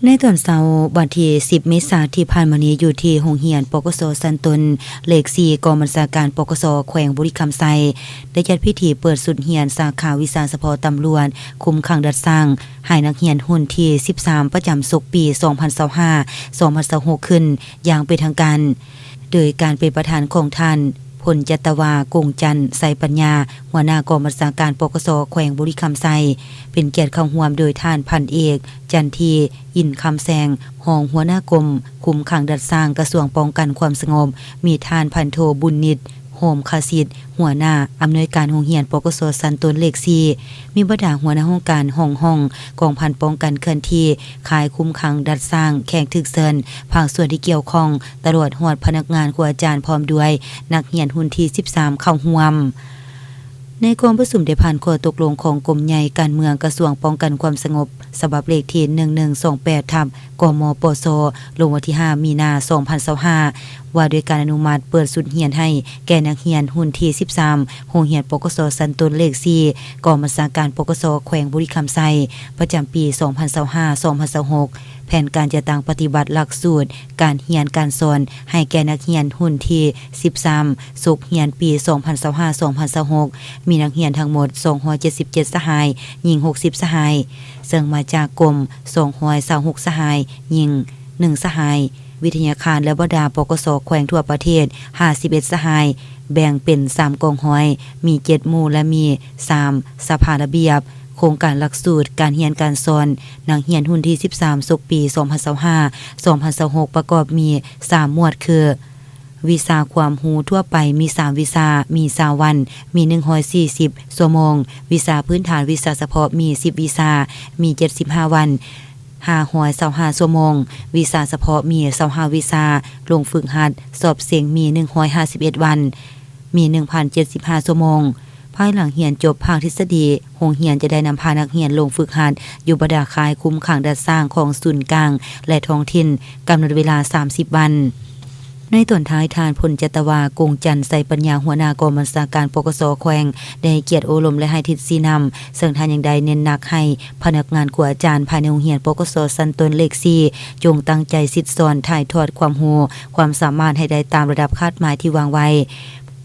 ในตอนเช้าวันที่10เมษายนที่ผ่านมานี้อยู่ที่โรงเรียนปกสสันตนเลข4กองบัญชาการปกสแขวงบุรีคำไซได้จัดพิธีเปิดสุดเรียนสาขาวิชาเฉพาะตำรวจคุมขังดัดสร้างให้นักเรียนรุ่นที่13ประจำศุกร์ปี2025-2026ขึ้นอย่างเป็นทางการโดยการเป็นประธานของท่านพลจัตวากุงจันทร์ไสปัญญาหัวหน้ากองบัญชาการปกสแขวงบุรีคำไซเป็นเกียรติเข้าร่วมโดยท่านพันเอกจันทีอินคำแสงรองหัวหน้ากรมคุมขังดัดสร้างกระทรวงป้องกันความสงบมีท่านพันโทบุญนิตโฮมคาสิทธิ์หัวหน้าอำนวยการโรงเรียนปกสสันตนเลข4มีบรรดาหัวหน้าห้องการห้องกองพันป้องกันเคลื่อนที่ขายคุมขังดัดสร้างแข่งถึกเซินภาคส่วนที่เกี่ยวข้องตำรวจฮอดพนักงานครูอาจารย์พร้อมด้วยนักเรียนรุ่นที่13เข้าร่วมในกองประชุมได้ผ่านข้อตกลงของกรมใหญ่การเมืองกระทรวงป้องกันความสงบฉบับเลขที่1128ทับกมปสลงวันที่5มีนาคม2025ว่าด้วยการอนุมัติเปิดสุดเรียนให้แก่นักเรียนรุ่นที่13โรงเรียนปกสสันตนเลข4กองบัญชาการปกสแขวงบุรีคำไซประจำปี2025-2026แผนการจะตั้งปฏิบัติหลักสูตรการเรียนการสอนให้แก่นักเรียนรุ่นที่13ศุกร์เรียนปี2025-2026มีนักเรียนทั้งหมด277สหายหญิง60สหายซึ่งมาจากกรม226สหายหญิง1สหายวิทยาคารและบดาปกสแขวงทั่วประเทศ51สหายแบ่งเป็น3กองร้อยมี7หมู่และมี3สภาระเบียบโครงการหลักสูตรการเรียนการสอนนักเรียนรุ่นที่13ศุกร์ปี2025-2026ประกอบมี3หมวดคือวิชาความรู้ทั่วไปมี3วิชามี20วันมี140ชั่วโมงวิชาพื้นฐานวิชาเฉพาะมี10วิชามี75วัน525ชั่วโมงวิชาเฉพาะมี25วิชาลงฝึกหัดสอบเสียงมี151วันมี1075ชั่วโมงภายหลังเรียนจบภาคทฤษฎีโรงเรียนจะได้นำพานักเรียนลงฝึกหัดอยู่บดาคายคุ้มขังดัดสร้างของศูนย์กลางและท้องถิ่นกำหนดเวลา30วันในตอนท้ายทานพลจัตวากงจันทร์ไสปัญญาหัวหน้ากองบัญชาการปกสแขวงได้เกียรติโอลมและให้ทิศสีนำซึ่งท่านยังได้เน้นหนักให้พนักงานครูอาจารย์ภายในโรงเรียนปกสสันตนเลข4จงตั้งใจสิทธิสอนถ่ายทอดความรู้ความสามารถให้ได้ตามระดับคาดหมายที่วางไว้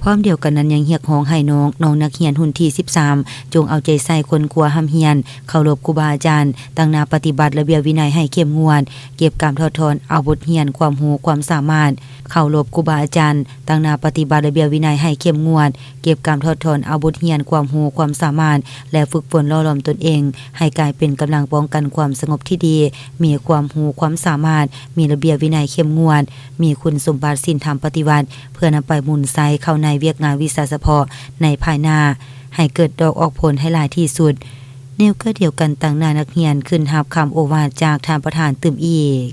พร้อมเดียวกันนั้นยังเรียกร้องให้น้องนักเรียนรุ่นที่13จงเอาใจใส่คนกลัวห้ำเรียนเคารพครูบาอาจารย์ตั้งหน้าปฏิบัติระเบียบวินัยให้เข้มงวดเก็บกรรมถอดถอนเอาบทเรียนความรู้ความสามารถเคารพครูบาอาจารย์ตั้งหน้าปฏิบัติระเบียบวินัยให้เข้มงวดเก็บกรรมถอดถอนเอาบทเรียนความรู้ความสามารถและฝึกฝนหล่อหลอมตนเองให้กลายเป็นกำลังป้องกันความสงบที่ดีมีความรู้ความสามารถมีระเบียบวินัยเข้มงวดมีคุณสมบัติศีลธรรมปฏิบัติเพื่อนำไปหมุนไซเข้าในเวียกงานวิชาเฉพาะในภายหน้าให้เกิดดอกออกผลให้หลายที่สุดแนวก็เดียวกันต่างหน้านักเรียนขึ้นรับคำโอวาทจากท่านประธานตึมอีก